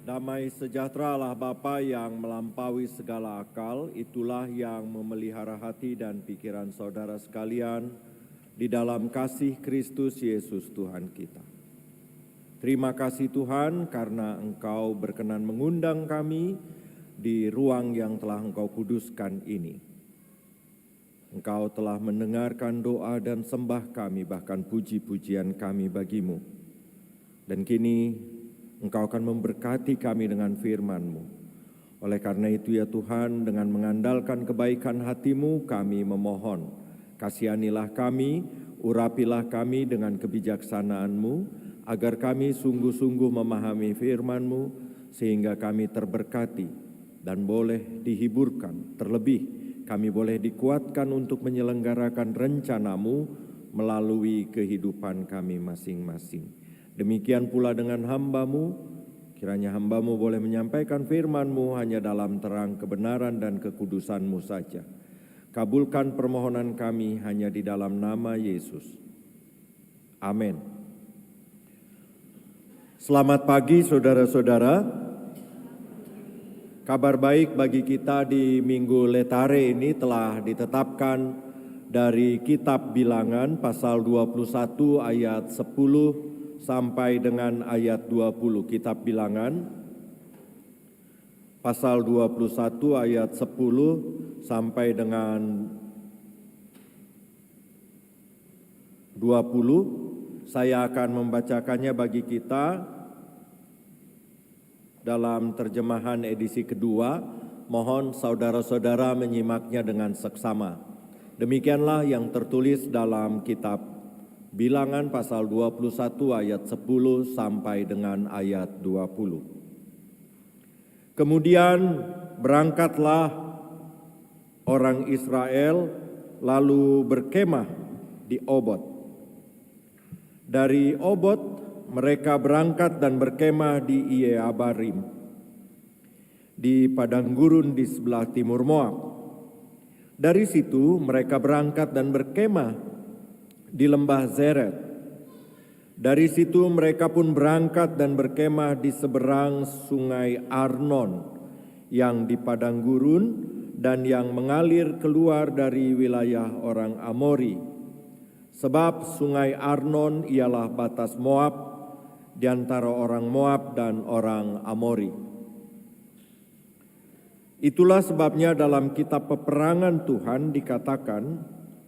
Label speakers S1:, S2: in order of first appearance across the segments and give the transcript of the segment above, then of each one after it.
S1: Damai sejahtera Allah Bapa yang melampaui segala akal, itulah yang memelihara hati dan pikiran saudara sekalian di dalam kasih Kristus Yesus Tuhan kita. Terima kasih Tuhan karena Engkau berkenan mengundang kami di ruang yang telah Engkau kuduskan ini. Engkau telah mendengarkan doa dan sembah kami, bahkan puji-pujian kami bagimu. Dan kini Engkau akan memberkati kami dengan firman-Mu. Oleh karena itu ya Tuhan, dengan mengandalkan kebaikan hati-Mu, kami memohon, kasihanilah kami, urapilah kami dengan kebijaksanaan-Mu, agar kami sungguh-sungguh memahami firman-Mu, sehingga kami terberkati dan boleh dihiburkan. Terlebih, kami boleh dikuatkan untuk menyelenggarakan rencana-Mu melalui kehidupan kami masing-masing. Demikian pula dengan hamba-Mu, kiranya hamba-Mu boleh menyampaikan firman-Mu hanya dalam terang kebenaran dan kekudusan-Mu saja. Kabulkan permohonan kami hanya di dalam nama Yesus. Amin. Selamat pagi saudara-saudara. Kabar baik bagi kita di Minggu Letare ini telah ditetapkan dari Kitab Bilangan pasal 21 ayat 10 sampai dengan ayat 20. Kitab Bilangan pasal 21 ayat 10 sampai dengan 20. Saya akan membacakannya bagi kita dalam terjemahan edisi kedua. Mohon saudara-saudara menyimaknya dengan seksama. Demikianlah yang tertulis dalam Kitab Bilangan pasal 21 ayat 10 sampai dengan ayat 20. Kemudian berangkatlah orang Israel lalu berkemah di Obot. Dari Obot mereka berangkat dan berkemah di Iye-Abarim, di padang gurun di sebelah timur Moab. Dari situ mereka berangkat dan berkemah di lembah Zeret. Dari situ mereka pun berangkat dan berkemah di seberang sungai Arnon yang di padang gurun dan yang mengalir keluar dari wilayah orang Amori. Sebab sungai Arnon ialah batas Moab di antara orang Moab dan orang Amori. Itulah sebabnya dalam kitab peperangan Tuhan dikatakan,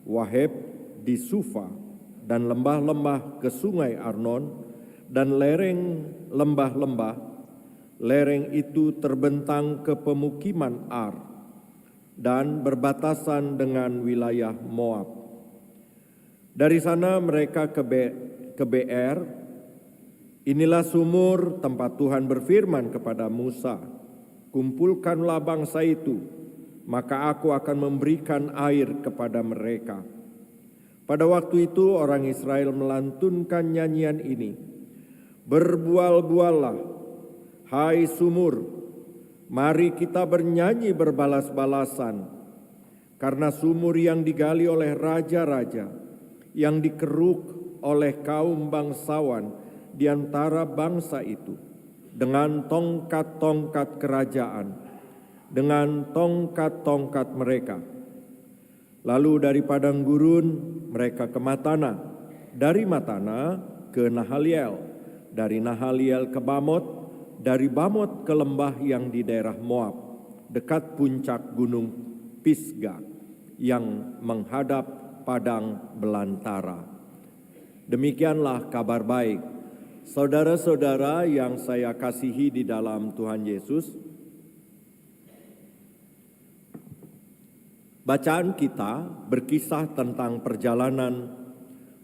S1: Waheb di Sufa dan lembah-lembah ke sungai Arnon dan lereng lembah-lembah, lereng itu terbentang ke pemukiman Ar dan berbatasan dengan wilayah Moab. Dari sana mereka ke Beer. Inilah sumur tempat Tuhan berfirman kepada Musa, kumpulkanlah bangsa itu, maka aku akan memberikan air kepada mereka. Pada waktu itu orang Israel melantunkan nyanyian ini, berbual-buallah, hai sumur, mari kita bernyanyi berbalas-balasan, karena sumur yang digali oleh raja-raja, yang dikeruk oleh kaum bangsawan di antara bangsa itu, dengan tongkat-tongkat kerajaan, dengan tongkat-tongkat mereka. Lalu dari padang gurun mereka ke Matana, dari Matana ke Nahaliel, dari Nahaliel ke Bamot, dari Bamot ke lembah yang di daerah Moab, dekat puncak gunung Pisga yang menghadap padang belantara. Demikianlah kabar baik. Saudara-saudara yang saya kasihi di dalam Tuhan Yesus, bacaan kita berkisah tentang perjalanan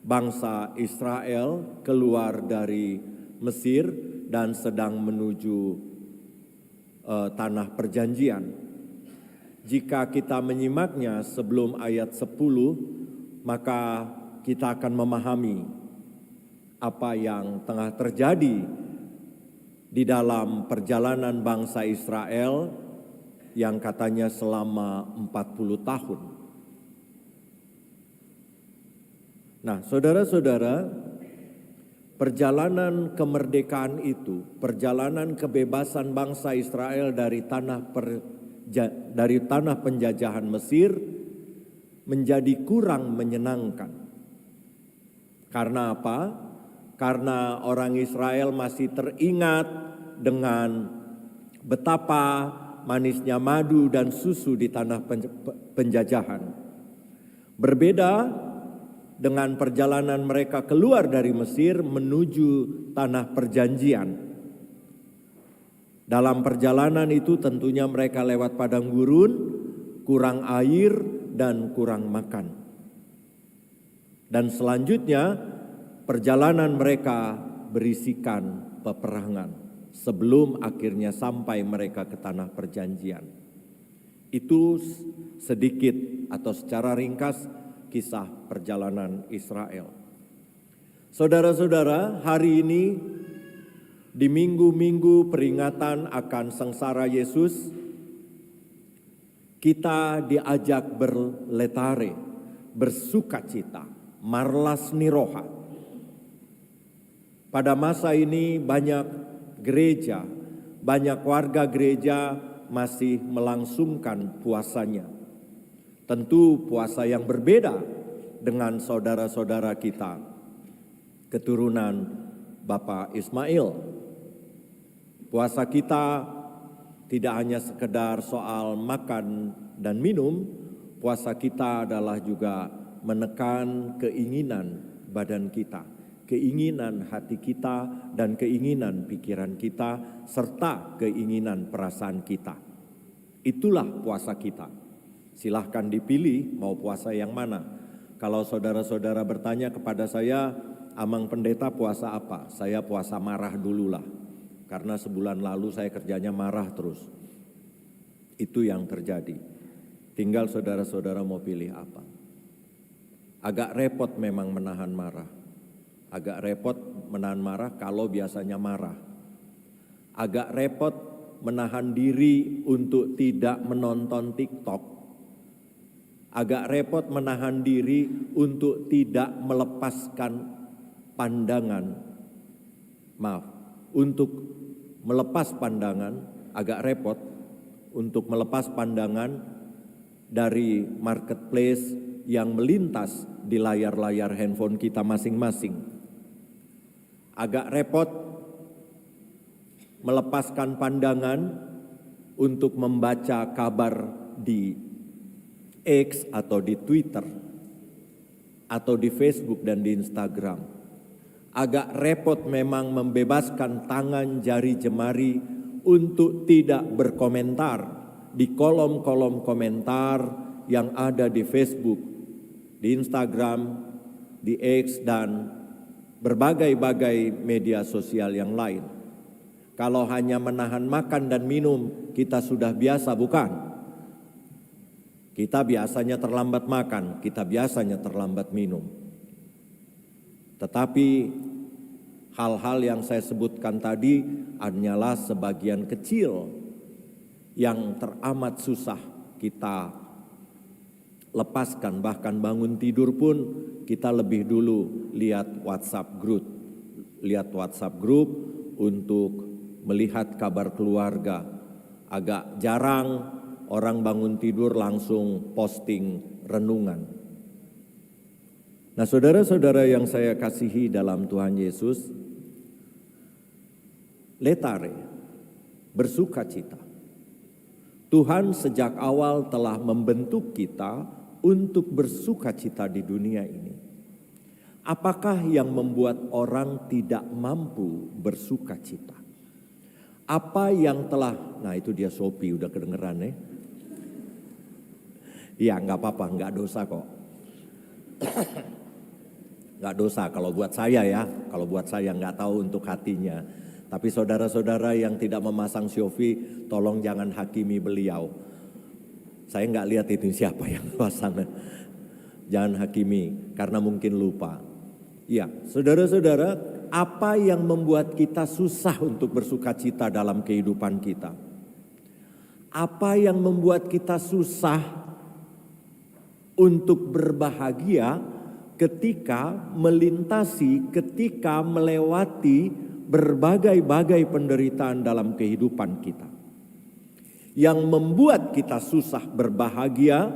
S1: bangsa Israel keluar dari Mesir dan sedang menuju tanah perjanjian. Jika kita menyimaknya sebelum ayat 10, maka kita akan memahami apa yang tengah terjadi di dalam perjalanan bangsa Israel yang katanya selama 40 tahun. Nah, saudara-saudara, perjalanan kemerdekaan itu, perjalanan kebebasan bangsa Israel dari tanah penjajahan Mesir menjadi kurang menyenangkan. Karena apa? Karena orang Israel masih teringat dengan betapa manisnya madu dan susu di tanah penjajahan. Berbeda dengan perjalanan mereka keluar dari Mesir menuju tanah perjanjian. Dalam perjalanan itu tentunya mereka lewat padang gurun, kurang air dan kurang makan. Dan selanjutnya perjalanan mereka berisikan peperangan sebelum akhirnya sampai mereka ke tanah perjanjian. Itu sedikit atau secara ringkas kisah perjalanan Israel. Saudara-saudara, hari ini di minggu-minggu peringatan akan sengsara Yesus, kita diajak berletare, bersukacita, marlas niroha. Pada masa ini banyak gereja, banyak warga gereja masih melangsungkan puasanya. Tentu puasa yang berbeda dengan saudara-saudara kita, keturunan Bapak Ismail. Puasa kita tidak hanya sekedar soal makan dan minum, puasa kita adalah juga menekan keinginan badan kita, keinginan hati kita dan keinginan pikiran kita, serta keinginan perasaan kita. Itulah puasa kita. Silahkan dipilih mau puasa yang mana. Kalau saudara-saudara bertanya kepada saya, Amang Pendeta puasa apa? Saya puasa marah dululah. Karena sebulan lalu saya kerjanya marah terus. Itu yang terjadi. Tinggal saudara-saudara mau pilih apa. Agak repot memang menahan marah. Agak repot menahan marah kalau biasanya marah. Agak repot menahan diri untuk tidak menonton TikTok. Agak repot menahan diri untuk tidak melepaskan pandangan. Untuk melepas pandangan, agak repot untuk melepas pandangan dari marketplace yang melintas di layar-layar handphone kita masing-masing. Agak repot melepaskan pandangan untuk membaca kabar di X atau di Twitter atau di Facebook dan di Instagram. Agak repot memang membebaskan tangan jari jemari untuk tidak berkomentar di kolom-kolom komentar yang ada di Facebook, di Instagram, di X dan berbagai-bagai media sosial yang lain. Kalau hanya menahan makan dan minum kita sudah biasa, bukan? Kita biasanya terlambat makan, kita biasanya terlambat minum. Tetapi hal-hal yang saya sebutkan tadi hanyalah sebagian kecil yang teramat susah kita lepaskan. Bahkan bangun tidur pun kita lebih dulu lihat WhatsApp group. Lihat WhatsApp group untuk melihat kabar keluarga. Agak jarang orang bangun tidur langsung posting renungan. Nah, saudara-saudara yang saya kasihi dalam Tuhan Yesus, letare, bersukacita. Tuhan sejak awal telah membentuk kita untuk bersukacita di dunia ini. Apakah yang membuat orang tidak mampu bersukacita? Apa yang telah, nah itu dia Sophie udah kedengeran ya. Iya nggak apa-apa, nggak dosa kok. Nggak dosa kalau buat saya ya, kalau buat saya nggak tahu untuk hatinya. Tapi saudara-saudara yang tidak memasang Sophie, tolong jangan hakimi beliau. Saya nggak lihat itu siapa yang pasang. Jangan hakimi karena mungkin lupa. Ya, saudara-saudara, apa yang membuat kita susah untuk bersukacita dalam kehidupan kita? Apa yang membuat kita susah untuk berbahagia ketika melintasi, ketika melewati berbagai-bagai penderitaan dalam kehidupan kita. Yang membuat kita susah berbahagia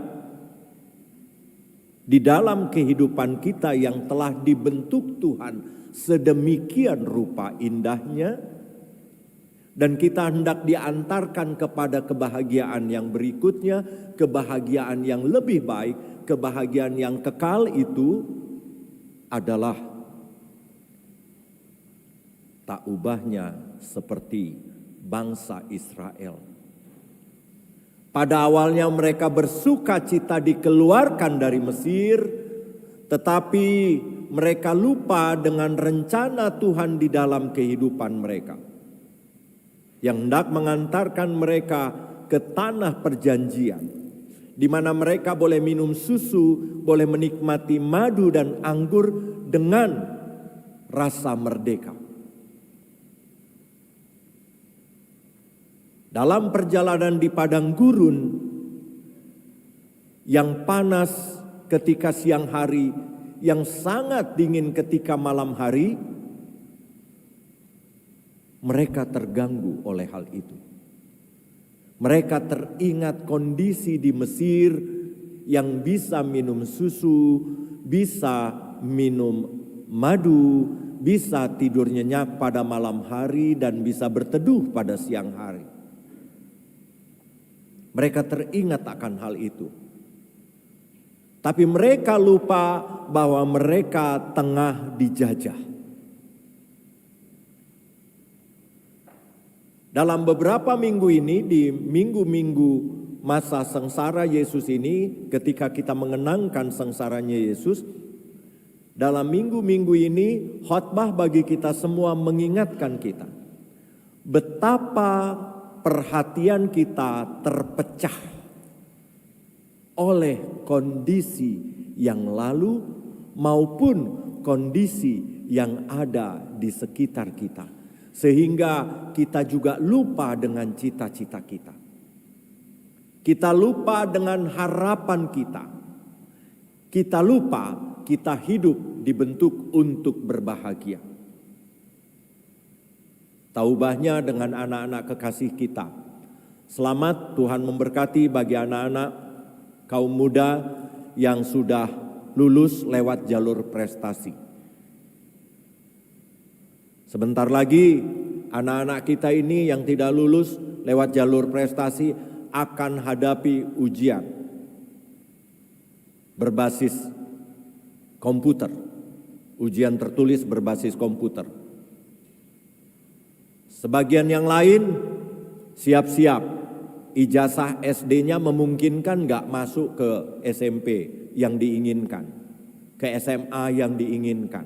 S1: di dalam kehidupan kita yang telah dibentuk Tuhan sedemikian rupa indahnya, dan kita hendak diantarkan kepada kebahagiaan yang berikutnya, kebahagiaan yang lebih baik, kebahagiaan yang kekal. Itu adalah tak ubahnya seperti bangsa Israel. Pada awalnya mereka bersuka cita dikeluarkan dari Mesir, tetapi mereka lupa dengan rencana Tuhan di dalam kehidupan mereka, yang hendak mengantarkan mereka ke tanah perjanjian, di mana mereka boleh minum susu, boleh menikmati madu dan anggur dengan rasa merdeka. Dalam perjalanan di padang gurun yang panas ketika siang hari, yang sangat dingin ketika malam hari, mereka terganggu oleh hal itu. Mereka teringat kondisi di Mesir yang bisa minum susu, bisa minum madu, bisa tidur nyenyak pada malam hari, dan bisa berteduh pada siang hari. Mereka teringat akan hal itu. Tapi mereka lupa bahwa mereka tengah dijajah. Dalam beberapa minggu ini, di minggu-minggu masa sengsara Yesus ini, ketika kita mengenangkan sengsaranya Yesus, dalam minggu-minggu ini khotbah bagi kita semua mengingatkan kita betapa perhatian kita terpecah oleh kondisi yang lalu maupun kondisi yang ada di sekitar kita, sehingga kita juga lupa dengan cita-cita kita. Kita lupa dengan harapan kita. Kita lupa kita hidup dibentuk untuk berbahagia. Taubahnya dengan anak-anak kekasih kita. Selamat, Tuhan memberkati bagi anak-anak kaum muda yang sudah lulus lewat jalur prestasi. Sebentar lagi anak-anak kita ini yang tidak lulus lewat jalur prestasi akan hadapi ujian berbasis komputer, ujian tertulis berbasis komputer. Sebagian yang lain siap-siap, ijazah SD-nya memungkinkan nggak masuk ke SMP yang diinginkan, ke SMA yang diinginkan.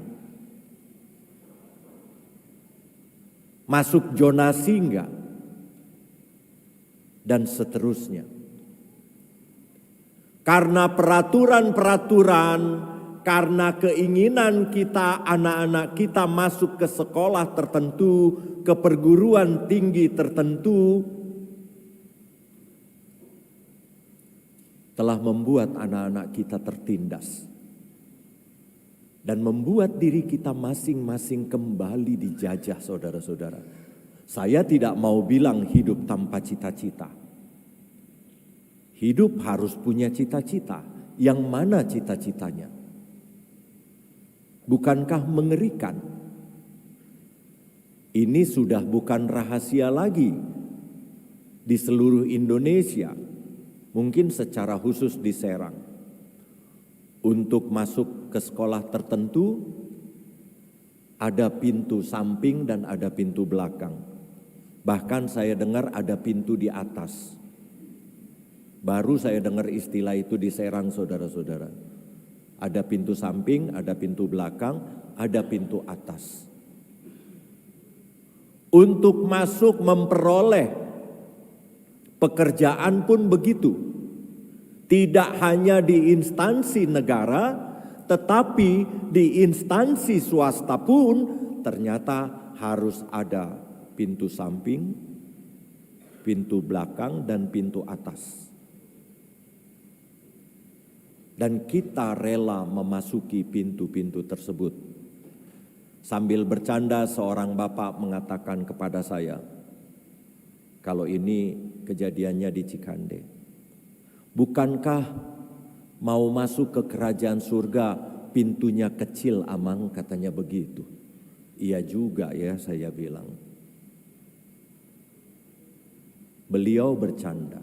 S1: Masuk zonasi enggak, dan seterusnya. Karena peraturan-peraturan, karena keinginan kita, anak-anak kita masuk ke sekolah tertentu, ke perguruan tinggi tertentu, telah membuat anak-anak kita tertindas. Dan membuat diri kita masing-masing kembali dijajah, saudara-saudara. Saya tidak mau bilang hidup tanpa cita-cita. Hidup harus punya cita-cita. Yang mana cita-citanya? Bukankah mengerikan? Ini sudah bukan rahasia lagi di seluruh Indonesia. Mungkin secara khusus di Serang. Untuk masuk ke sekolah tertentu, ada pintu samping dan ada pintu belakang. Bahkan saya dengar ada pintu di atas. Baru saya dengar istilah itu di Serang, saudara-saudara. Ada pintu samping, ada pintu belakang, ada pintu atas. Untuk masuk memperoleh pekerjaan pun begitu. Tidak hanya di instansi negara, tetapi di instansi swasta pun ternyata harus ada pintu samping, pintu belakang, dan pintu atas. Dan kita rela memasuki pintu-pintu tersebut. Sambil bercanda seorang bapak mengatakan kepada saya, kalau ini kejadiannya di Cikande. Bukankah mau masuk ke kerajaan surga pintunya kecil Amang, katanya begitu. Iya juga ya, saya bilang. Beliau bercanda.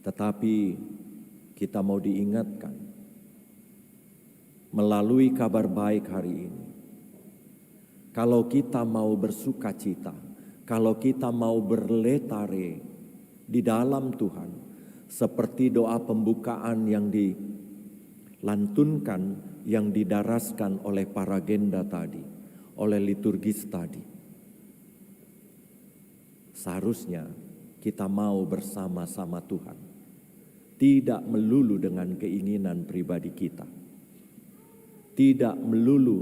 S1: Tetapi kita mau diingatkan melalui kabar baik hari ini. Kalau kita mau bersuka cita, kalau kita mau berletare di dalam Tuhan, seperti doa pembukaan yang dilantunkan, yang didaraskan oleh para genda tadi, oleh liturgis tadi. Seharusnya kita mau bersama-sama Tuhan. Tidak melulu dengan keinginan pribadi kita. Tidak melulu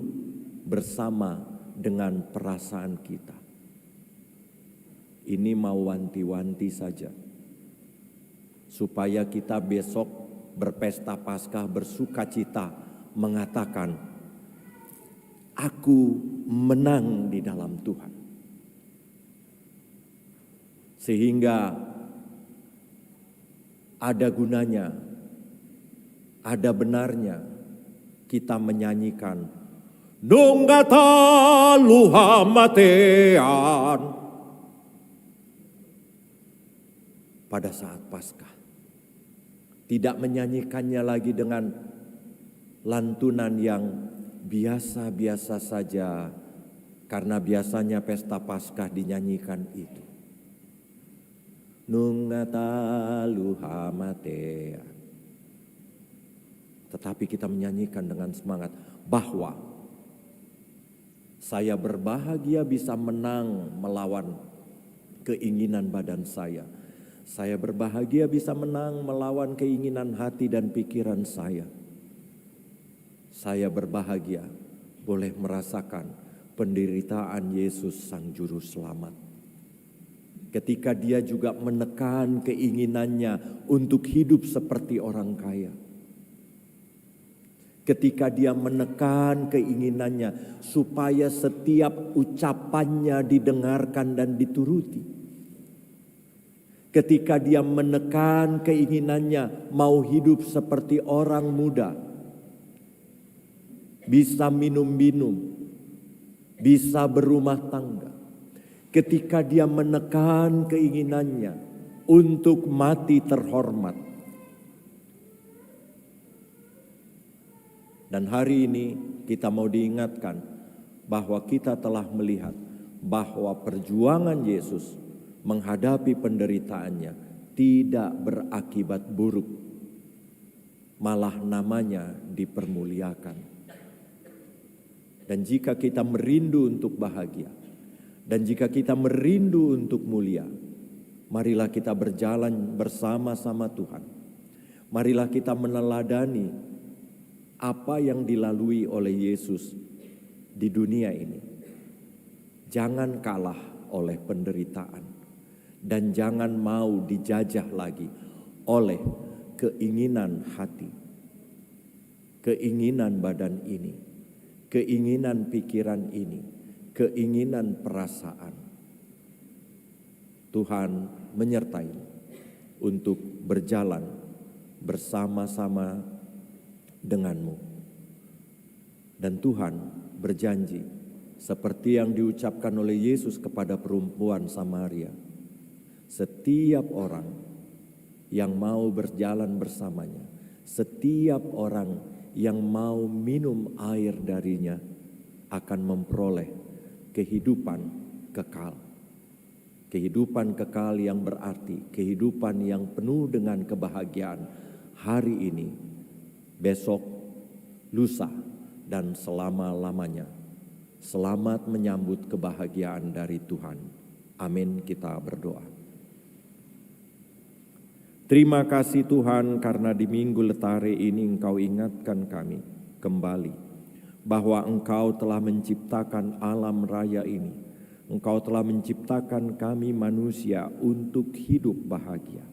S1: bersama dengan perasaan kita. Ini mau wanti-wanti saja. Supaya kita besok berpesta Paskah bersuka cita mengatakan, aku menang di dalam Tuhan. Sehingga ada gunanya, ada benarnya kita menyanyikan Nunggata luhamatean pada saat Paskah. Tidak menyanyikannya lagi dengan lantunan yang biasa-biasa saja, karena biasanya pesta Paskah dinyanyikan itu. Nunggata luhamatean. Tetapi kita menyanyikan dengan semangat bahwa saya berbahagia bisa menang melawan keinginan badan saya. Saya berbahagia bisa menang melawan keinginan hati dan pikiran saya. Saya berbahagia boleh merasakan penderitaan Yesus Sang Juru Selamat. Ketika dia juga menekan keinginannya untuk hidup seperti orang kaya. Ketika dia menekan keinginannya supaya setiap ucapannya didengarkan dan dituruti. Ketika dia menekan keinginannya mau hidup seperti orang muda. Bisa minum-minum, bisa berumah tangga. Ketika dia menekan keinginannya untuk mati terhormat. Dan hari ini kita mau diingatkan bahwa kita telah melihat bahwa perjuangan Yesus menghadapi penderitaannya tidak berakibat buruk. Malah namanya dipermuliakan. Dan jika kita merindu untuk bahagia, dan jika kita merindu untuk mulia, marilah kita berjalan bersama-sama Tuhan. Marilah kita meneladani apa yang dilalui oleh Yesus di dunia ini. Jangan kalah oleh penderitaan. Dan jangan mau dijajah lagi oleh keinginan hati. Keinginan badan ini. Keinginan pikiran ini. Keinginan perasaan. Tuhan menyertai untuk berjalan bersama-sama denganmu. Dan Tuhan berjanji seperti yang diucapkan oleh Yesus kepada perempuan Samaria. Setiap orang yang mau berjalan bersamanya, setiap orang yang mau minum air darinya akan memperoleh kehidupan kekal. Kehidupan kekal yang berarti kehidupan yang penuh dengan kebahagiaan hari ini, besok, lusa, dan selama-lamanya. Selamat menyambut kebahagiaan dari Tuhan. Amin, kita berdoa. Terima kasih Tuhan karena di Minggu Letare ini Engkau ingatkan kami kembali bahwa Engkau telah menciptakan alam raya ini. Engkau telah menciptakan kami manusia untuk hidup bahagia.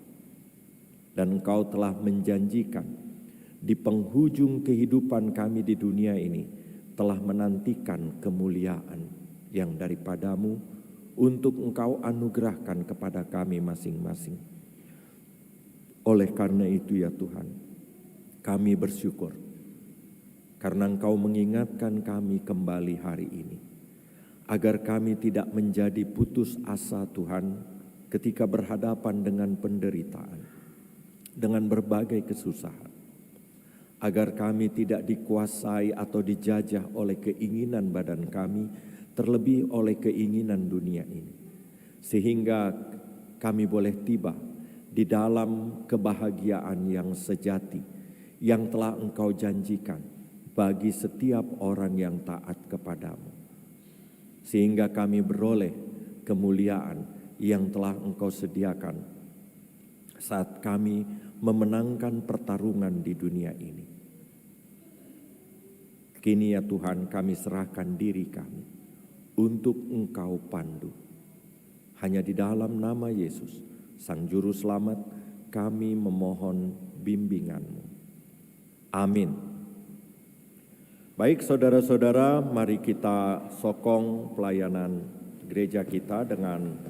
S1: Dan Engkau telah menjanjikan di penghujung kehidupan kami di dunia ini telah menantikan kemuliaan yang daripadamu untuk Engkau anugerahkan kepada kami masing-masing. Oleh karena itu ya Tuhan, kami bersyukur karena Engkau mengingatkan kami kembali hari ini, agar kami tidak menjadi putus asa Tuhan ketika berhadapan dengan penderitaan, dengan berbagai kesusahan, agar kami tidak dikuasai atau dijajah oleh keinginan badan kami, terlebih oleh keinginan dunia ini, sehingga kami boleh tiba di dalam kebahagiaan yang sejati yang telah Engkau janjikan bagi setiap orang yang taat kepadamu, sehingga kami beroleh kemuliaan yang telah Engkau sediakan saat kami memenangkan pertarungan di dunia ini. Kini ya Tuhan, kami serahkan diri kami untuk Engkau pandu. Hanya di dalam nama Yesus, Sang Juru Selamat, kami memohon bimbingan-Mu. Amin. Baik saudara-saudara, mari kita sokong pelayanan gereja kita dengan